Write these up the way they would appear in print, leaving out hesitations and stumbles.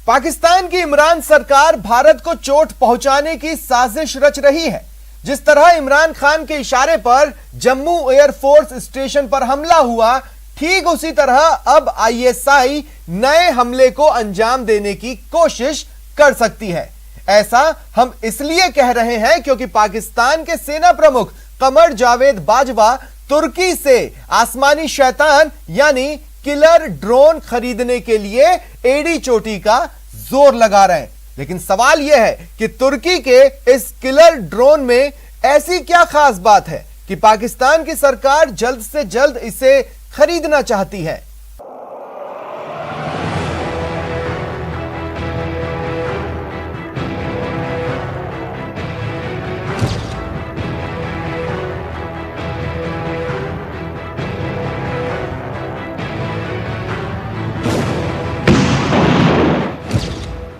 पाकिस्तान की इमरान सरकार भारत को चोट पहुंचाने की साजिश रच रही है। जिस तरह इमरान खान के इशारे पर जम्मू एयरफोर्स स्टेशन पर हमला हुआ, ठीक उसी तरह अब आईएसआई नए हमले को अंजाम देने की कोशिश कर सकती है। ऐसा हम इसलिए कह रहे हैं क्योंकि पाकिस्तान के सेना प्रमुख कमर जावेद बाजवा तुर्की से आसमानी शैतान यानी किलर ड्रोन खरीदने के लिए एड़ी चोटी का जोर लगा रहे हैं। लेकिन सवाल यह है कि तुर्की के इस किलर ड्रोन में ऐसी क्या खास बात है कि पाकिस्तान की सरकार जल्द से जल्द इसे खरीदना चाहती है।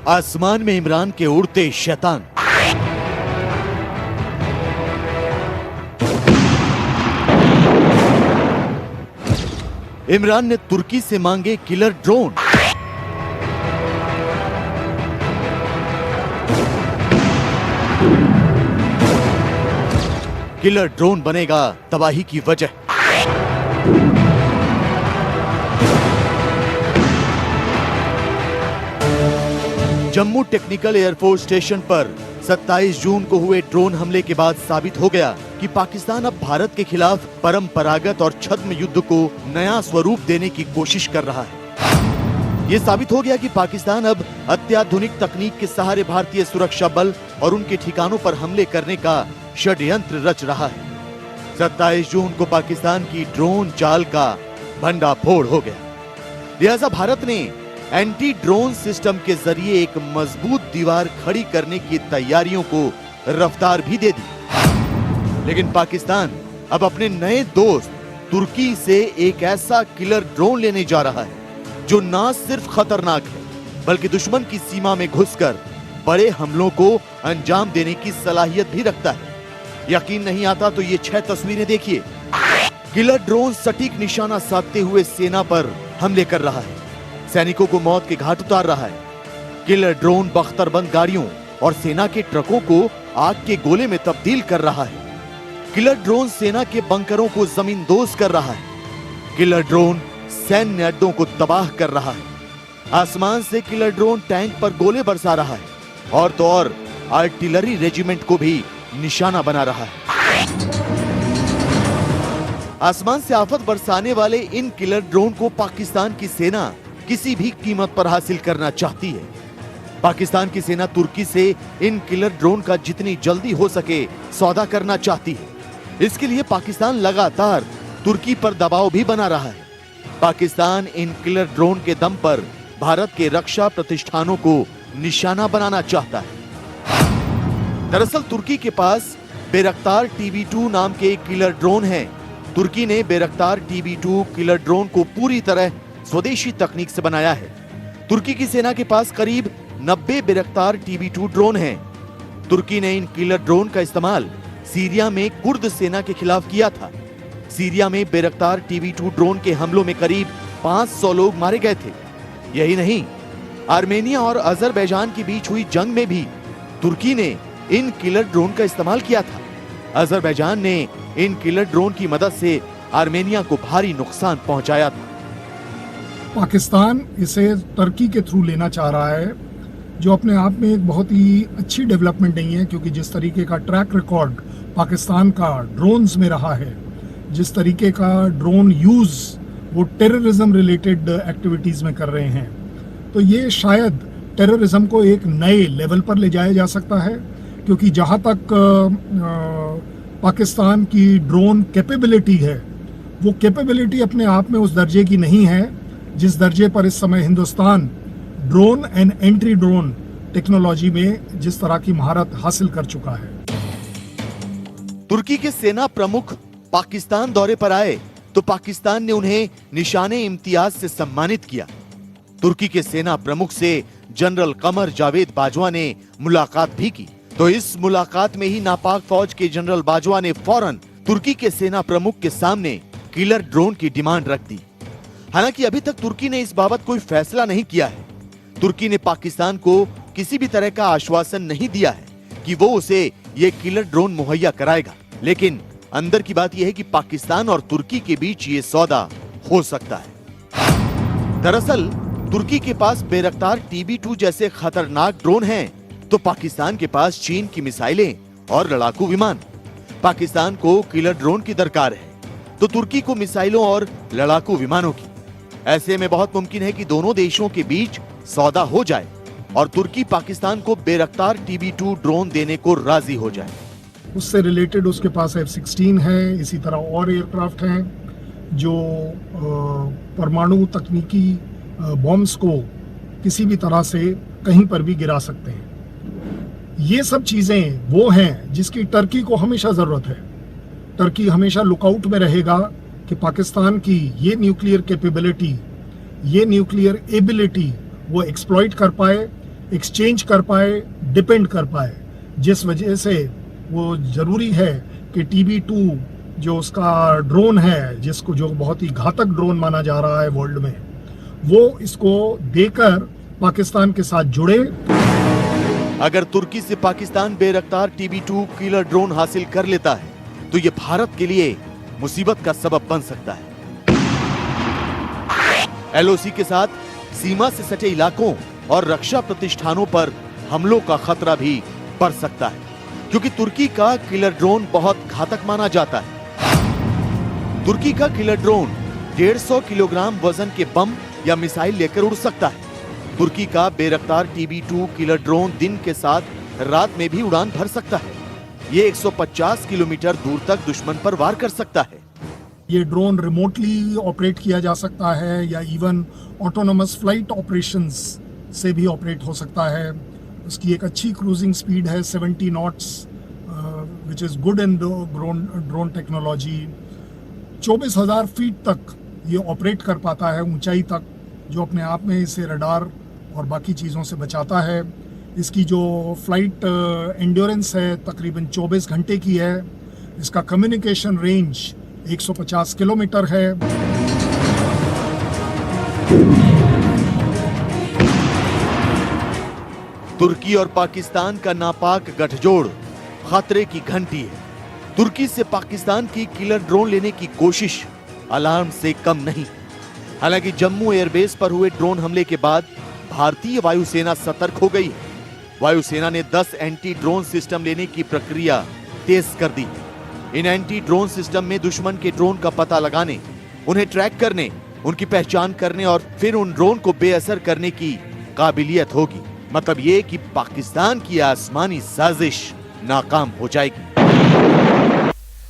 आसमान में इमरान के उड़ते शैतान। इमरान ने तुर्की से मांगे किलर ड्रोन। किलर ड्रोन बनेगा तबाही की वजह। जम्मू टेक्निकल एयरफोर्स स्टेशन पर 27 जून को हुए ड्रोन हमले के बाद साबित हो गया कि पाकिस्तान अब भारत के खिलाफ परंपरागत और छद्म युद्ध को नया स्वरूप देने की कोशिश कर रहा है। ये साबित हो गया कि पाकिस्तान अब अत्याधुनिक तकनीक के सहारे भारतीय सुरक्षा बल और उनके ठिकानों पर हमले करने का षड्यंत्र रच रहा है। 27 जून को पाकिस्तान की ड्रोन चाल का भंडाफोड़ हो गया। लिहाजा भारत ने एंटी ड्रोन सिस्टम के जरिए एक मजबूत दीवार खड़ी करने की तैयारियों को रफ्तार भी दे दी। लेकिन पाकिस्तान अब अपने नए दोस्त तुर्की से एक ऐसा किलर ड्रोन लेने जा रहा है जो न सिर्फ खतरनाक है बल्कि दुश्मन की सीमा में घुसकर बड़े हमलों को अंजाम देने की सलाहियत भी रखता है। यकीन नहीं आता तो ये 6 तस्वीरें देखिए। किलर ड्रोन सटीक निशाना साधते हुए सेना पर हमले कर रहा है, सैनिकों को मौत के घाट उतार रहा है। किलर ड्रोन बख्तरबंद गाड़ियों और सेना के ट्रकों को आग के गोले में तब्दील कर रहा है। किलर ड्रोन सेना के बंकरों को जमींदोज कर रहा है। किलर ड्रोन सैन्य अड्डों को तबाह कर रहा है। आसमान से किलर ड्रोन टैंक पर गोले बरसा रहा है और तो और आर्टिलरी रेजिमेंट को भी निशाना बना रहा है। आसमान से आफत बरसाने वाले इन किलर ड्रोन को पाकिस्तान की सेना किसी भी कीमत पर हासिल करना चाहती है। पाकिस्तान की सेना तुर्की से इन किलर ड्रोन का जितनी जल्दी हो सके सौदा करना चाहती है। इसके लिए पाकिस्तान लगातार तुर्की पर दबाव भी बना रहा है। पाकिस्तान इन किलर ड्रोन के दम पर भारत के रक्षा प्रतिष्ठानों को निशाना बनाना चाहता है। दरअसल तुर्की के पास बेरख्तार TB2 नाम के एक किलर ड्रोन है। तुर्की ने बेरख्तार TB2 किलर ड्रोन को पूरी तरह स्वदेशी तकनीक से बनाया है। तुर्की की सेना के पास करीब 90 बेरख्तार TB2 ड्रोन हैं। तुर्की ने इन किलर ड्रोन का इस्तेमाल सीरिया में कुर्द सेना के खिलाफ किया था। सीरिया में बेरख्तार TB2 ड्रोन के हमलों में करीब 500 लोग मारे गए थे। यही नहीं, आर्मेनिया और अजरबैजान के बीच हुई जंग में भी तुर्की ने इन किलर ड्रोन का इस्तेमाल किया था। अजरबैजान ने इन किलर ड्रोन की मदद से आर्मेनिया को भारी नुकसान पहुंचाया था। पाकिस्तान इसे तुर्की के थ्रू लेना चाह रहा है, जो अपने आप में एक बहुत ही अच्छी डेवलपमेंट नहीं है, क्योंकि जिस तरीके का ट्रैक रिकॉर्ड पाकिस्तान का ड्रोन्स में रहा है, जिस तरीके का ड्रोन यूज़ वो टेररिज्म रिलेटेड एक्टिविटीज़ में कर रहे हैं, तो ये शायद टेररिज्म को एक नए लेवल पर ले जाया जा सकता है। क्योंकि जहाँ तक पाकिस्तान की ड्रोन कैपेबिलिटी है, वो कैपेबिलिटी अपने आप में उस दर्जे की नहीं है जिस दर्जे पर इस समय Hindustan drone and entry drone technology में जिस तरह की महारत हासिल कर चुका है। तुर्की के सेना प्रमुख पाकिस्तान दौरे पर आए तो पाकिस्तान ने उन्हें निशाने इम्तियाज से सम्मानित किया। तुर्की के सेना प्रमुख से जनरल कमर जावेद बाजवा ने मुलाकात भी की। तो इस मुलाकात में ही नापाक फौज के जनरल बाजवा ने फौरन तुर्की के सेना प्रमुख के सामने किलर ड्रोन की डिमांड रख दी। हालांकि अभी तक तुर्की ने इस बाबत कोई फैसला नहीं किया है। तुर्की ने पाकिस्तान को किसी भी तरह का आश्वासन नहीं दिया है कि वो उसे ये किलर ड्रोन मुहैया कराएगा, लेकिन अंदर की बात यह है कि पाकिस्तान और तुर्की के बीच ये सौदा हो सकता है। दरअसल तुर्की के पास बेरख्तार TB2 जैसे खतरनाक ड्रोन हैं, तो पाकिस्तान के पास चीन की मिसाइलें और लड़ाकू विमान। पाकिस्तान को किलर ड्रोन की दरकार है, तो तुर्की को मिसाइलों और लड़ाकू विमानों की। ऐसे में बहुत मुमकिन है कि दोनों देशों के बीच सौदा हो जाए और तुर्की पाकिस्तान को बेरख्तार TB2 ड्रोन देने को राजी हो जाए। उससे रिलेटेड उसके पास F-16 है, इसी तरह और एयरक्राफ्ट हैं जो परमाणु तकनीकी बॉम्ब्स को किसी भी तरह से कहीं पर भी गिरा सकते हैं। ये सब चीज़ें वो हैं जिसकी टर्की को हमेशा ज़रूरत है। टर्की हमेशा लुकआउट में रहेगा कि पाकिस्तान की ये न्यूक्लियर कैपेबिलिटी, ये न्यूक्लियर एबिलिटी वो एक्सप्लॉइट कर पाए, एक्सचेंज कर पाए, डिपेंड कर पाए, जिस वजह से वो ज़रूरी है कि TB2 जो उसका ड्रोन है, जिसको जो बहुत ही घातक ड्रोन माना जा रहा है वर्ल्ड में, वो इसको देकर पाकिस्तान के साथ जुड़े। अगर तुर्की से पाकिस्तान बेरख्तार TB2 किलर ड्रोन हासिल कर लेता है तो ये भारत के लिए मुसीबत का सबब बन सकता है। LOC के साथ सीमा से सटे इलाकों और रक्षा प्रतिष्ठानों पर हमलों का खतरा भी बढ़ सकता है, क्योंकि तुर्की का किलर ड्रोन बहुत घातक माना जाता है। तुर्की का किलर ड्रोन 150 किलोग्राम वजन के बम या मिसाइल लेकर उड़ सकता है। तुर्की का बेरख्तार TB2 किलर ड्रोन दिन के साथ रात में भी उड़ान भर सकता है। ये 150 किलोमीटर दूर तक दुश्मन पर वार कर सकता है। ये ड्रोन रिमोटली ऑपरेट किया जा सकता है या इवन ऑटोनोमस फ्लाइट ऑपरेशंस से भी ऑपरेट हो सकता है। उसकी एक अच्छी क्रूजिंग स्पीड है 70 knots, which is good in drone technology. 24,000 feet तक ये ऑपरेट कर पाता है, ऊंचाई तक, जो अपने आप में इसे रडार और बाकी चीज़ों से बचाता है। इसकी जो फ्लाइट एंड्योरेंस है तकरीबन 24 घंटे की है। इसका कम्युनिकेशन रेंज 150 किलोमीटर है। तुर्की और पाकिस्तान का नापाक गठजोड़ खतरे की घंटी है। तुर्की से पाकिस्तान की किलर ड्रोन लेने की कोशिश अलार्म से कम नहीं। हालांकि जम्मू एयरबेस पर हुए ड्रोन हमले के बाद भारतीय वायुसेना सतर्क हो गई है। वायुसेना ने 10 एंटी ड्रोन सिस्टम लेने की प्रक्रिया तेज कर दी है। इन एंटी ड्रोन सिस्टम में दुश्मन के ड्रोन का पता लगाने, उन्हें ट्रैक करने, उनकी पहचान करने और फिर उन ड्रोन को बेअसर करने की काबिलियत होगी। मतलब ये कि पाकिस्तान की आसमानी साजिश नाकाम हो जाएगी।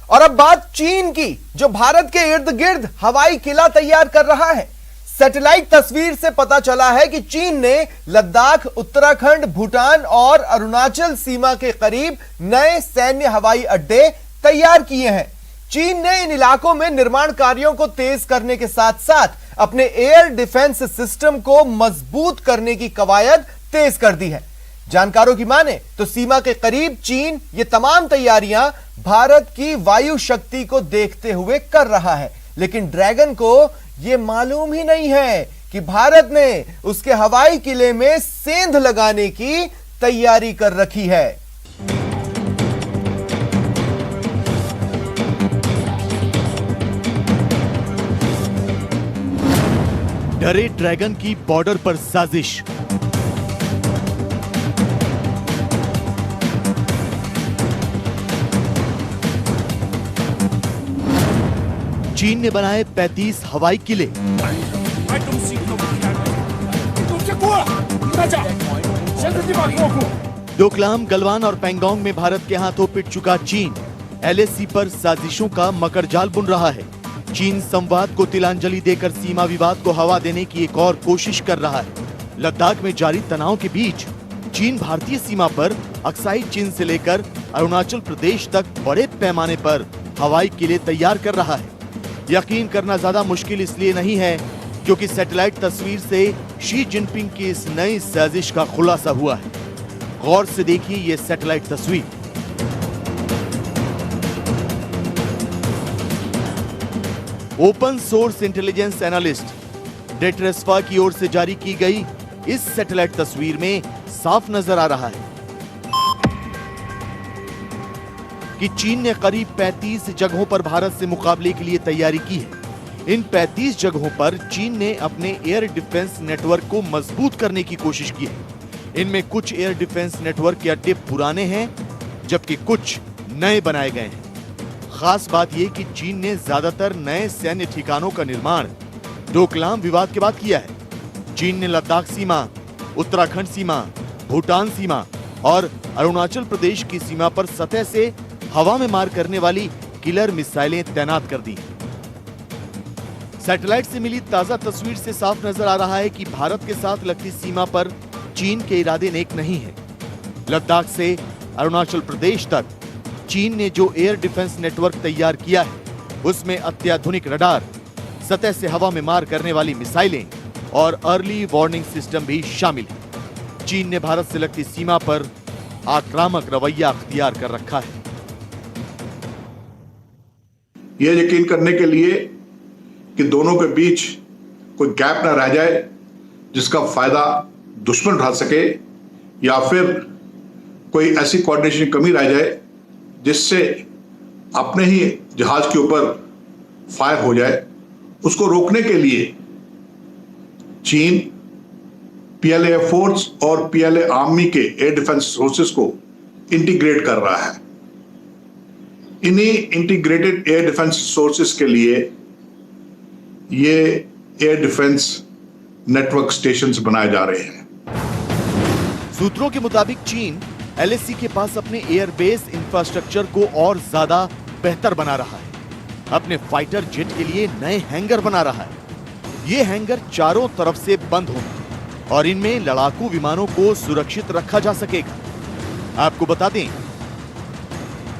और अब बात चीन की, जो भारत के इर्द गिर्द हवाई किला तैयार कर रहा है। सैटेलाइट तस्वीर से पता चला है कि चीन ने लद्दाख, उत्तराखंड, भूटान और अरुणाचल सीमा के करीब नए सैन्य हवाई अड्डे तैयार किए हैं। चीन ने इन इलाकों में निर्माण कार्यों को तेज करने के साथ साथ अपने एयर डिफेंस सिस्टम को मजबूत करने की कवायद तेज कर दी है। जानकारों की माने तो सीमा के करीब चीन ये तमाम तैयारियां भारत की वायु शक्ति को देखते हुए कर रहा है, लेकिन ड्रैगन को यह मालूम ही नहीं है कि भारत ने उसके हवाई किले में सेंध लगाने की तैयारी कर रखी है। डरे ड्रैगन की बॉर्डर पर साजिश। चीन ने बनाए 35 हवाई किले। डोकलाम, गलवान और पैंगोंग में भारत के हाथों पिट चुका चीन LAC पर साजिशों का मकरजाल बुन रहा है। चीन संवाद को तिलांजलि देकर सीमा विवाद को हवा देने की एक और कोशिश कर रहा है। लद्दाख में जारी तनाव के बीच चीन भारतीय सीमा पर अक्साई चीन से लेकर अरुणाचल प्रदेश तक बड़े पैमाने पर हवाई किले तैयार कर रहा है। यकीन करना ज्यादा मुश्किल इसलिए नहीं है क्योंकि सैटेलाइट तस्वीर से शी जिनपिंग की इस नई साजिश का खुलासा हुआ है। गौर से देखिए ये सैटेलाइट तस्वीर। ओपन सोर्स इंटेलिजेंस एनालिस्ट डेट्रेस्फा की ओर से जारी की गई इस सैटेलाइट तस्वीर में साफ नजर आ रहा है कि चीन ने करीब 35 जगहों पर भारत से मुकाबले के लिए तैयारी की है। इन 35 जगहों पर चीन ने अपने एयर डिफेंस नेटवर्क को मजबूत करने की कोशिश की है। इनमें कुछ एयर डिफेंस नेटवर्क के अड्डे पुराने हैं, जबकि कुछ नए बनाए गए हैं। खास बात यह कि चीन ने ज्यादातर नए सैन्य ठिकानों का निर्माण डोकलाम विवाद के बाद किया है। चीन ने लद्दाख सीमा, उत्तराखंड सीमा, भूटान सीमा और अरुणाचल प्रदेश की सीमा पर सतह से हवा में मार करने वाली किलर मिसाइलें तैनात कर दी। सैटेलाइट से मिली ताजा तस्वीर से साफ नजर आ रहा है कि भारत के साथ लगती सीमा पर चीन के इरादे नेक नहीं है। लद्दाख से अरुणाचल प्रदेश तक चीन ने जो एयर डिफेंस नेटवर्क तैयार किया है, उसमें अत्याधुनिक रडार, सतह से हवा में मार करने वाली मिसाइलें और अर्ली वार्निंग सिस्टम भी शामिल है। चीन ने भारत से लगती सीमा पर आक्रामक रवैया अख्तियार कर रखा है। यह यकीन करने के लिए कि दोनों के बीच कोई गैप ना रह जाए जिसका फायदा दुश्मन उठा सके, या फिर कोई ऐसी कोऑर्डिनेशन कमी रह जाए जिससे अपने ही जहाज के ऊपर फायर हो जाए, उसको रोकने के लिए चीन पीएलए एयरफोर्स और पीएलए आर्मी के एयर डिफेंस फोर्सेस को इंटीग्रेट कर रहा है। इन्हीं इंटीग्रेटेड एयर डिफेंस सोर्सेस के लिए ये एयर डिफेंस नेटवर्क स्टेशंस बनाए जा रहे हैं। सूत्रों के मुताबिक चीन एलएसी के पास अपने एयरबेस इंफ्रास्ट्रक्चर को और ज्यादा बेहतर बना रहा है। अपने फाइटर जेट के लिए नए हैंगर बना रहा है। ये हैंगर चारों तरफ से बंद होंगे और इनमें लड़ाकू विमानों को सुरक्षित रखा जा सकेगा। आपको बता दें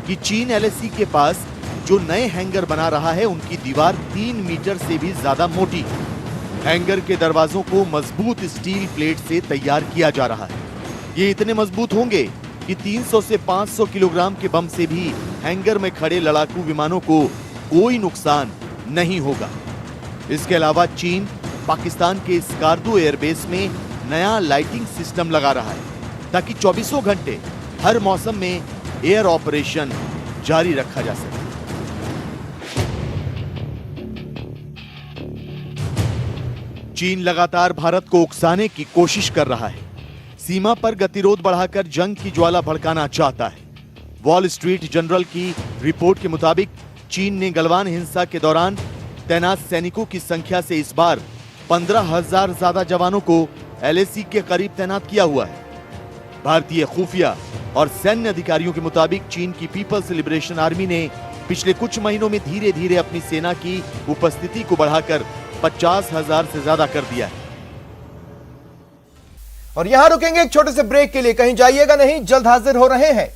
कि चीन एलएसी के पास जो नए हैंगर बना रहा है, उनकी दीवार 3 मीटर से भी ज्यादा मोटी है। हैंगर के दरवाजों को मजबूत स्टील प्लेट से तैयार किया जा रहा है। ये इतने मजबूत होंगे कि 300 से 500 किलोग्राम के बम से भी हैंगर में खड़े लड़ाकू विमानों को कोई नुकसान नहीं होगा। इसके अलावा चीन पाकिस्तान के स्कार्दू एयरबेस में नया लाइटिंग सिस्टम लगा रहा है ताकि 24 घंटे हर मौसम में एयर ऑपरेशन जारी रखा जा सके। चीन लगातार भारत को उकसाने की कोशिश कर रहा है। सीमा पर गतिरोध बढ़ाकर जंग की ज्वाला भड़काना चाहता है। वॉल स्ट्रीट जर्नल की रिपोर्ट के मुताबिक चीन ने गलवान हिंसा के दौरान तैनात सैनिकों की संख्या से इस बार 15,000 ज्यादा जवानों को एलएसी के करीब तैनात किया हुआ है। भारतीय खुफिया और सैन्य अधिकारियों के मुताबिक चीन की पीपल्स लिबरेशन आर्मी ने पिछले कुछ महीनों में धीरे धीरे अपनी सेना की उपस्थिति को बढ़ाकर 50,000 से ज्यादा कर दिया है। और यहां रुकेंगे एक छोटे से ब्रेक के लिए, कहीं जाइएगा नहीं, जल्द हाजिर हो रहे हैं।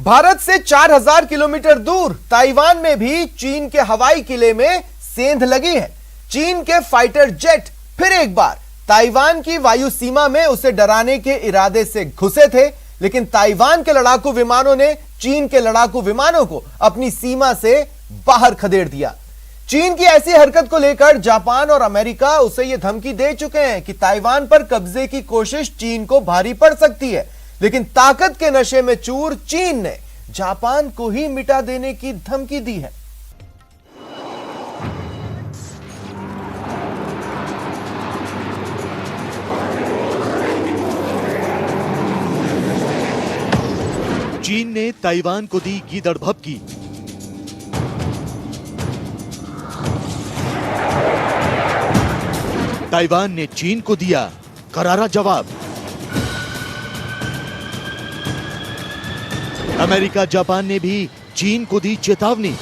भारत से 4000 किलोमीटर दूर ताइवान में भी चीन के हवाई किले में सेंध लगी है। चीन के फाइटर जेट फिर एक बार ताइवान की वायु सीमा में उसे डराने के इरादे से घुसे थे, लेकिन ताइवान के लड़ाकू विमानों ने चीन के लड़ाकू विमानों को अपनी सीमा से बाहर खदेड़ दिया। चीन की ऐसी हरकत को लेकर जापान और अमेरिका उसे यह धमकी दे चुके हैं कि ताइवान पर कब्जे की कोशिश चीन को भारी पड़ सकती है, लेकिन ताकत के नशे में चूर चीन ने जापान को ही मिटा देने की धमकी दी है। चीन ने ताइवान को दी गीदड़ भभकी। ताइवान ने चीन को दिया करारा जवाब। अमेरिका जापान ने भी चीन को दी चेतावनी।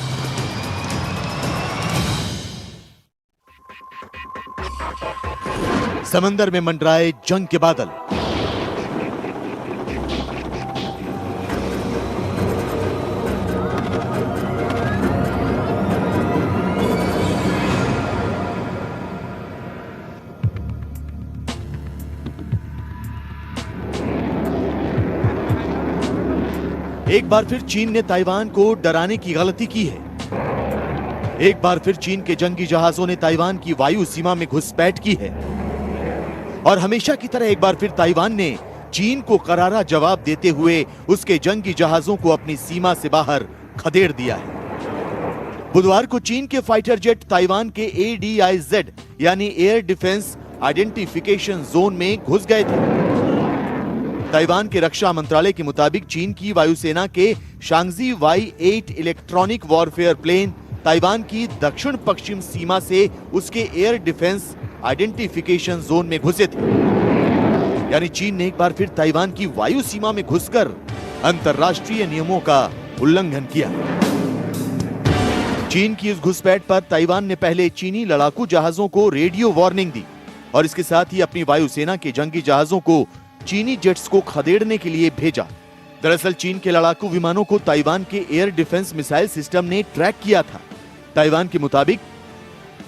समंदर में मंडराए जंग के बादल। एक बार फिर चीन ने ताइवान को डराने की गलती की है। एक बार फिर चीन के जंगी जहाजों ने ताइवान की वायु सीमा में घुसपैठ की है और हमेशा की तरह एक बार फिर ताइवान ने चीन को करारा जवाब देते हुए उसके जंगी जहाजों को अपनी सीमा से बाहर खदेड़ दिया है। बुधवार को चीन के फाइटर जेट ताइवान के ADIZ यानी एयर डिफेंस आइडेंटिफिकेशन जोन में घुस गए थे। ताइवान के रक्षा मंत्रालय के मुताबिक चीन की वायुसेना के Shaanxi Y-8 electronic warfare plane Taiwan की दक्षिण पश्चिम सीमा से उसके एयर डिफेंस आइडेंटिफिकेशन जोन में घुसे थे। यानी चीन ने एक बार फिर ताइवान की वायु सीमा में घुसकर अंतर्राष्ट्रीय नियमों का उल्लंघन किया। चीन की इस घुसपैठ पर ताइवान ने पहले चीनी लड़ाकू जहाजों को रेडियो वार्निंग दी और इसके साथ ही अपनी वायुसेना के जंगी जहाजों को चीनी जेट्स को खदेड़ने के लिए भेजा। दरअसल चीन के लड़ाकू विमानों को ताइवान के एयर डिफेंस मिसाइल सिस्टम ने ट्रैक किया था। ताइवान के मुताबिक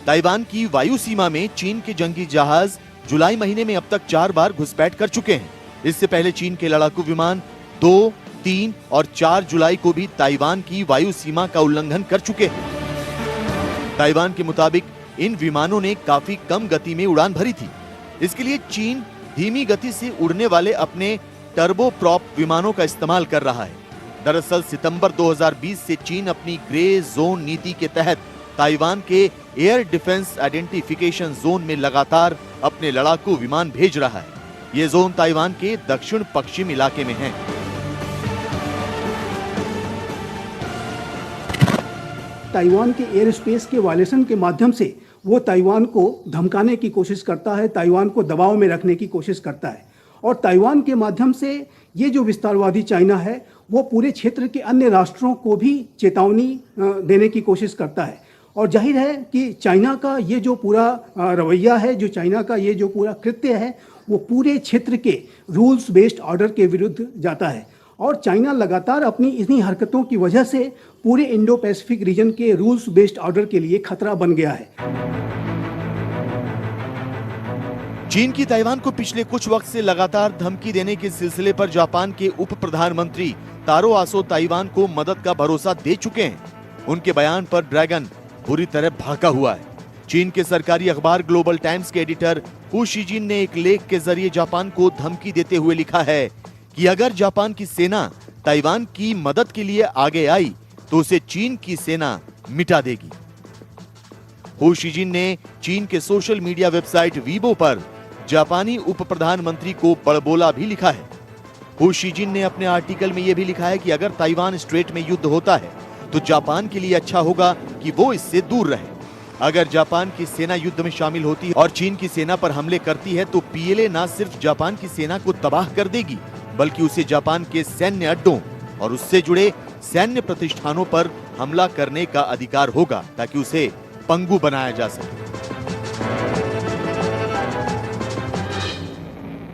ताइवान की वायु सीमा में चीन के जंगी जहाज जुलाई महीने में अब तक 4 बार घुसपैठ कर चुके हैं। इससे पहले चीन के लड़ाकू विमान 2, 3 और 4 जुलाई को भी ताइवान की वायु सीमा का उल्लंघन कर चुके हैं। ताइवान के मुताबिक इन विमानों ने काफी कम गति में उड़ान भरी थी। इसके लिए चीन धीमी गति से उड़ने वाले अपने टर्बोप्रॉप विमानों का इस्तेमाल कर रहा है। दरअसल सितंबर 2020 से चीन अपनी ग्रे जोन नीति के तहत ताइवान के एयर डिफेंस आइडेंटिफिकेशन जोन में लगातार अपने लड़ाकू विमान भेज रहा है। ये जोन ताइवान के दक्षिण पश्चिम इलाके में है। ताइवान के एयर स्पेस के वायलेशन के माध्यम से वो ताइवान को धमकाने की कोशिश करता है, ताइवान को दबाव में रखने की कोशिश करता है और ताइवान के माध्यम से ये जो विस्तारवादी चाइना है वो पूरे क्षेत्र के अन्य राष्ट्रों को भी चेतावनी देने की कोशिश करता है। और जाहिर है कि चाइना का ये जो पूरा रवैया है, जो चाइना का ये जो पूरा कृत्य है, वो पूरे क्षेत्र के रूल्स बेस्ड ऑर्डर के विरुद्ध जाता है और चाइना लगातार अपनी इन्हीं हरकतों की वजह से पूरे इंडो पैसिफिक रीजन के रूल्स बेस्ड ऑर्डर के लिए खतरा बन गया है। चीन की ताइवान को पिछले कुछ वक्त से लगातार धमकी देने के सिलसिले पर जापान के उप प्रधानमंत्री तारो आसो ताइवान को मदद का भरोसा दे चुके हैं। उनके बयान पर ड्रैगन बुरी तरह भड़का हुआ है। चीन के सरकारी अखबार ग्लोबल टाइम्स के एडिटर हू शिजिन ने एक लेख के जरिए जापान को धमकी देते हुए लिखा है कि अगर जापान की सेना ताइवान की मदद के लिए आगे आई तो उसे चीन की सेना मिटा देगी। हू शिजिन ने चीन के सोशल मीडिया वेबसाइट वीबो पर जापानी उप प्रधानमंत्री को बड़बोला भी लिखा है। हू शिजिन ने अपने आर्टिकल में यह भी लिखा है कि अगर ताइवान स्ट्रेट में युद्ध होता है तो जापान के लिए अच्छा होगा कि वो इससे दूर रहे। अगर जापान की सेना युद्ध में शामिल होती है और चीन की सेना पर हमले करती है तो पीएलए न सिर्फ जापान की सेना को तबाह कर देगी बल्कि उसे जापान के सैन्य अड्डों और उससे जुड़े सैन्य प्रतिष्ठानों पर हमला करने का अधिकार होगा ताकि उसे पंगु बनाया जा सके।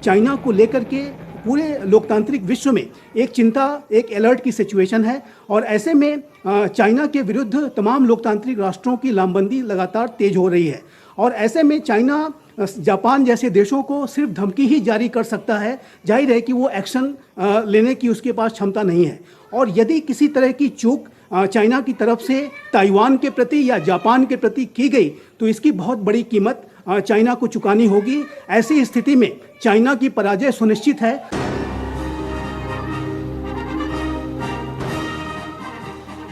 चाइना को लेकर के पूरे लोकतांत्रिक विश्व में एक चिंता, एक अलर्ट की सिचुएशन है और ऐसे में चाइना के विरुद्ध तमाम लोकतांत्रिक राष्ट्रों की लामबंदी लगातार तेज हो रही है और ऐसे में चाइना जापान जैसे देशों को सिर्फ धमकी ही जारी कर सकता है। जाहिर है कि वो एक्शन लेने की उसके पास क्षमता नहीं है और यदि किसी तरह की चूक चाइना की तरफ से ताइवान के प्रति या जापान के प्रति की गई तो इसकी बहुत बड़ी कीमत चाइना को चुकानी होगी। ऐसी स्थिति में चाइना की पराजय सुनिश्चित है।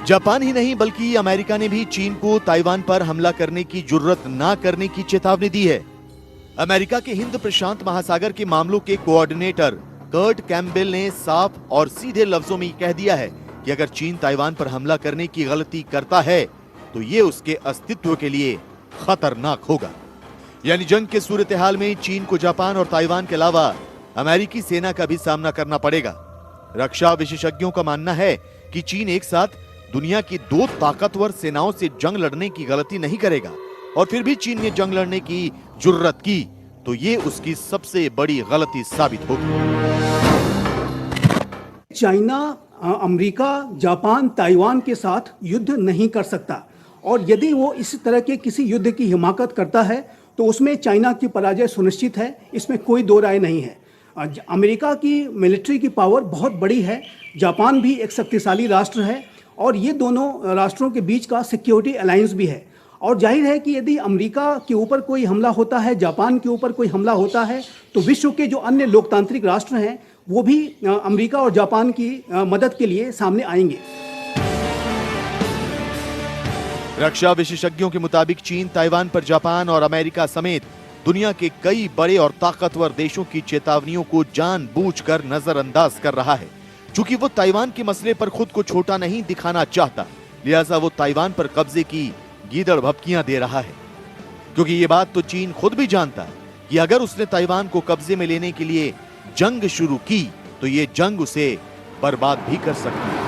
जापान ही नहीं बल्कि अमेरिका ने भी चीन को ताइवान पर हमला करने की जुर्रत ना करने की चेतावनी दी है। अमेरिका के हिंद प्रशांत महासागर के मामलों के कोऑर्डिनेटर कर्ट कैम्पबेल ने साफ और सीधे लफ्जों में कह दिया है कि अगर चीन ताइवान पर हमला करने की गलती करता है तो ये उसके अस्तित्व के लिए खतरनाक होगा। यानी जंग के सूरत-ए-हाल में चीन को जापान और ताइवान के अलावा अमेरिकी सेना का भी सामना करना पड़ेगा। रक्षा विशेषज्ञों का मानना है कि चीन एक साथ दुनिया की 2 ताकतवर सेनाओं से जंग लड़ने की गलती नहीं करेगा और फिर भी चीन ने जंग लड़ने की जुर्रत की तो ये उसकी सबसे बड़ी गलती साबित होगी। चाइना अमेरिका, जापान, ताइवान के साथ युद्ध नहीं कर सकता और यदि वो इस तरह के किसी युद्ध की हिमाकत करता है तो उसमें चाइना की पराजय सुनिश्चित है, इसमें कोई दो राय नहीं है। अमेरिका की मिलिट्री की पावर बहुत बड़ी है, जापान भी एक शक्तिशाली राष्ट्र है और ये दोनों राष्ट्रों के बीच का सिक्योरिटी अलायंस भी है। और जाहिर है कि यदि अमेरिका के ऊपर कोई हमला होता है, जापान के ऊपर कोई हमला होता है, तो विश्व के जो अन्य लोकतांत्रिक राष्ट्र हैं वो भी अमेरिका और जापान की मदद के लिए सामने आएंगे। रक्षा विशेषज्ञों के मुताबिक चीन ताइवान पर जापान और अमेरिका समेत दुनिया के कई बड़े और ताकतवर देशों की चेतावनियों को जानबूझकर नजरअंदाज कर रहा है। चूंकि वो ताइवान के मसले पर खुद को छोटा नहीं दिखाना चाहता, लिहाजा वो ताइवान पर कब्जे की गीदड़ भभकियां दे रहा है। क्योंकि ये बात तो चीन खुद भी जानता है कि अगर उसने ताइवान को कब्जे में लेने के लिए जंग शुरू की तो ये जंग उसे बर्बाद भी कर सकती है।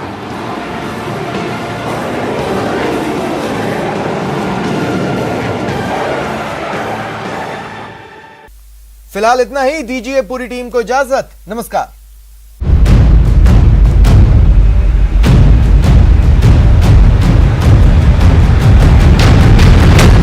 फिलहाल इतना ही, दीजिए पूरी टीम को इजाजत। नमस्कार।